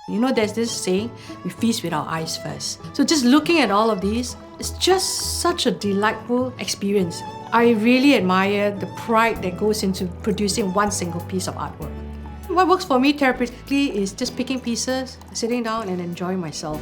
You know, there's this saying, we feast with our eyes first. So just looking at all of these, it's just such a delightful experience. I really admire the pride that goes into producing one single piece of artwork. What works for me therapeutically is just picking pieces, sitting down and enjoying myself.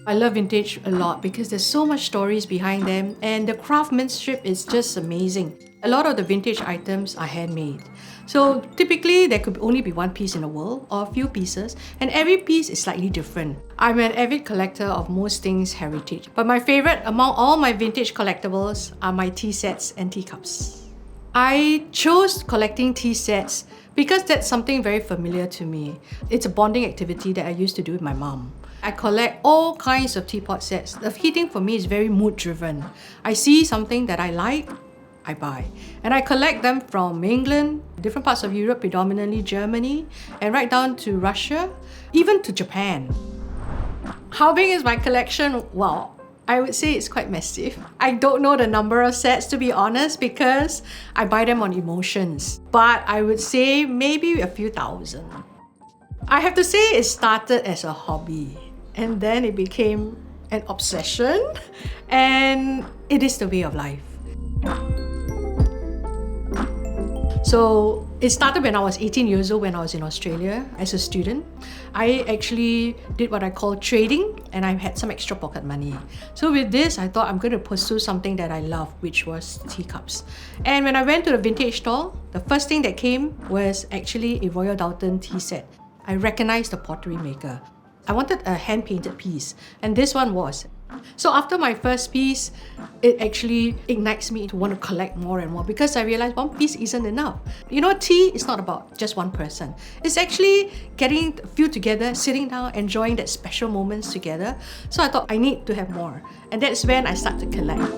I love vintage a lot because there's so much stories behind them and the craftsmanship is just amazing. A lot of the vintage items are handmade. So typically there could only be one piece in the world or a few pieces, and every piece is slightly different. I'm an avid collector of most things heritage, but my favorite among all my vintage collectibles are my tea sets and teacups. I chose collecting tea sets because that's something very familiar to me. It's a bonding activity that I used to do with my mom. I collect all kinds of teapot sets. The heating for me is very mood driven. I see something that I like, I buy. And I collect them from England, different parts of Europe, predominantly Germany, and right down to Russia, even to Japan. How big is my collection? Well, I would say it's quite massive. I don't know the number of sets, to be honest, because I buy them on emotions. But I would say maybe a few thousand. I have to say it started as a hobby and then it became an obsession, and it is the way of life. So it started when I was 18 years old when I was in Australia as a student. I actually did what I call trading and I had some extra pocket money. So with this, I thought I'm going to pursue something that I love, which was teacups. And when I went to the vintage store, the first thing that came was actually a Royal Doulton tea set. I recognized the pottery maker. I wanted a hand-painted piece, and this one was. So after my first piece, it actually ignites me to want to collect more and more because I realized one piece isn't enough. You know, tea is not about just one person. It's actually getting a few together, sitting down, enjoying that special moments together. So I thought I need to have more. And that's when I started to collect.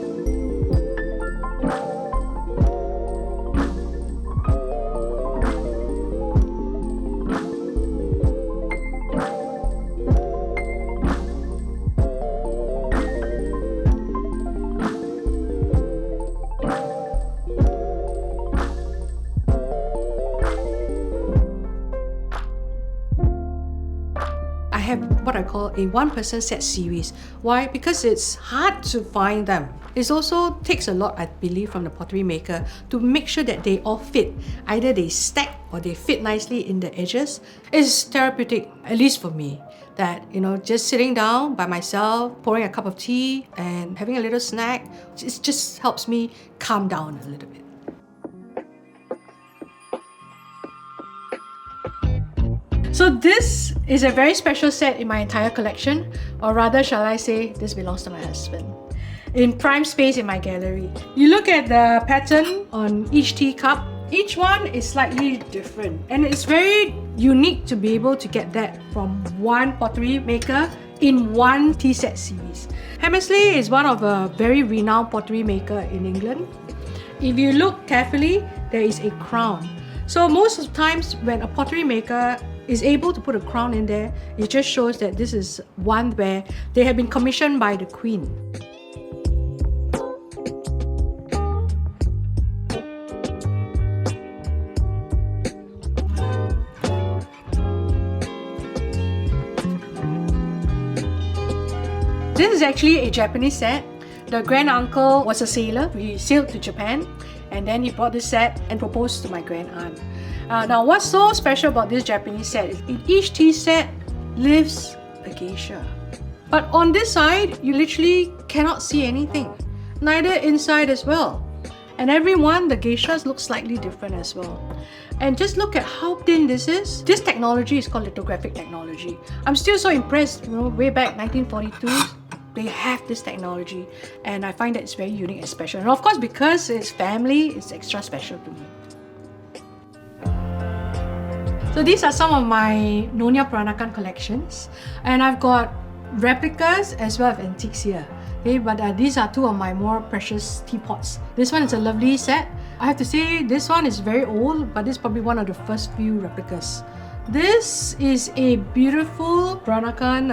I have what I call a one-person set series. Why? Because it's hard to find them. It also takes a lot, I believe, from the pottery maker to make sure that they all fit. Either they stack or they fit nicely in the edges. It's therapeutic, at least for me, that, you know, just sitting down by myself, pouring a cup of tea and having a little snack, it just helps me calm down a little bit. So this is a very special set in my entire collection, or rather shall I say, this belongs to my husband. In prime space in my gallery. You look at the pattern on each teacup, each one is slightly different, and it's very unique to be able to get that from one pottery maker in one tea set series. Hammersley is one of a very renowned pottery maker in England. If you look carefully, there is a crown. So most of the times when a pottery maker is able to put a crown in there, it just shows that this is one where they have been commissioned by the Queen. This is actually a Japanese set. The grand uncle was a sailor. We sailed to Japan and then he brought this set and proposed to my grand aunt. Now, what's so special about this Japanese set is in each tea set lives a geisha. But on this side, you literally cannot see anything. Neither inside as well. And every one, the geishas look slightly different as well. And just look at how thin this is. This technology is called lithographic technology. I'm still so impressed, you know, way back 1942, they have this technology. And I find that it's very unique and special. And of course, because it's family, it's extra special to me. So these are some of my Nyonya Peranakan collections, and I've got replicas as well as antiques here. Okay, but these are two of my more precious teapots. This one is a lovely set. I have to say this one is very old, but this is probably one of the first few replicas This is a beautiful Peranakan,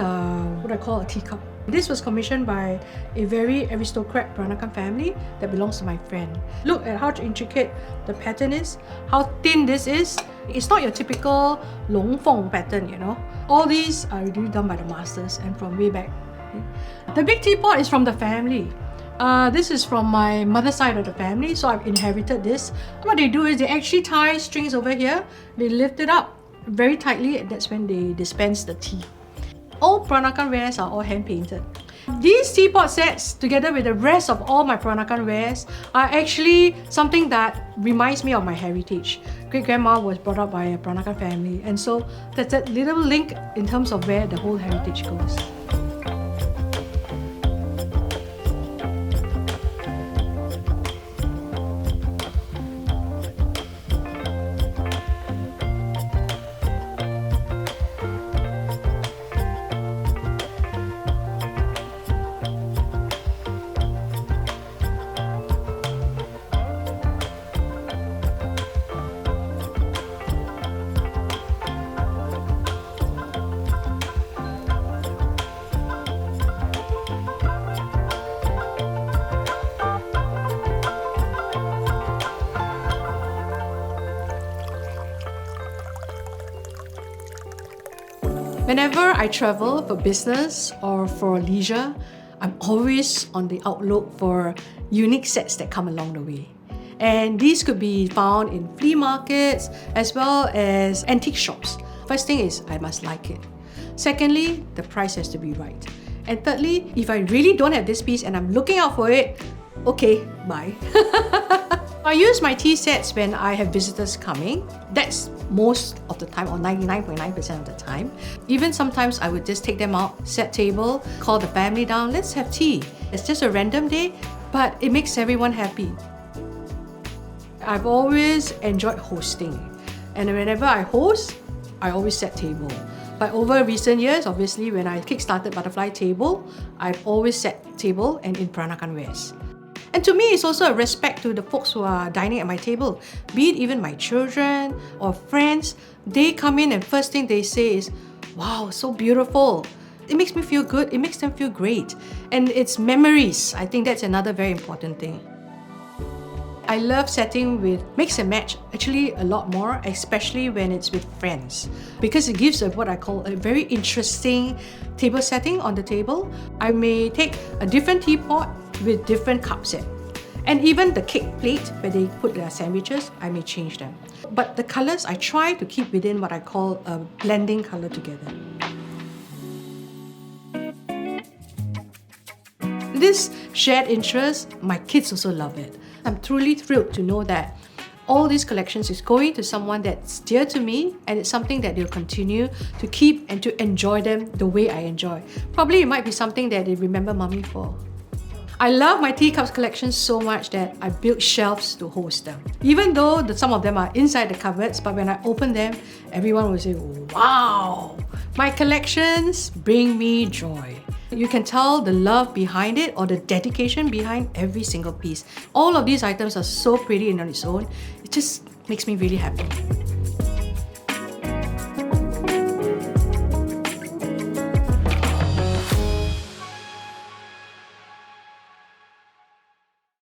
what I call a teacup. This was commissioned by a very aristocrat Peranakan family that belongs to my friend. Look at how intricate the pattern is, how thin this is. It's not your typical Long Feng pattern, you know. All these are really done by the masters and from way back. The big teapot is from the family. This is from my mother's side of the family, so I've inherited this. What they do is they actually tie strings over here, they lift it up very tightly, and that's when they dispense the tea. All Peranakan wares are all hand painted. These teapot sets, together with the rest of all my Peranakan wares, are actually something that reminds me of my heritage. Great grandma was brought up by a Peranakan family, and so that's that little link in terms of where the whole heritage goes. Whenever I travel for business or for leisure, I'm always on the outlook for unique sets that come along the way. And these could be found in flea markets as well as antique shops. First thing is, I must like it. Secondly, the price has to be right. And thirdly, if I really don't have this piece and I'm looking out for it, okay, bye. I use my tea sets when I have visitors coming. That's most of the time, or 99.9% of the time. Even sometimes I would just take them out, set table, call the family down, let's have tea. It's just a random day, but it makes everyone happy. I've always enjoyed hosting. And whenever I host, I always set table. But over recent years, obviously, when I kickstarted Butterfly Table, I've always set table and in Peranakan wares. And to me, it's also a respect to the folks who are dining at my table. Be it even my children or friends, they come in and first thing they say is, wow, so beautiful. It makes me feel good, it makes them feel great. And it's memories. I think that's another very important thing. I love setting with mix and match actually a lot more, especially when it's with friends, because it gives what I call a very interesting table setting on the table. I may take a different teapot with different cup set, and even the cake plate where they put their sandwiches, I may change them. But the colors, I try to keep within what I call a blending color together. This shared interest, my kids also love it. I'm truly thrilled to know that all these collections is going to someone that's dear to me, and it's something that they'll continue to keep and to enjoy them the way I enjoy. Probably it might be something that they remember mommy for. I love my teacups collection so much that I built shelves to host them. Even though some of them are inside the cupboards, but when I open them, everyone will say, wow! My collections bring me joy. You can tell the love behind it or the dedication behind every single piece. All of these items are so pretty on its own. It just makes me really happy.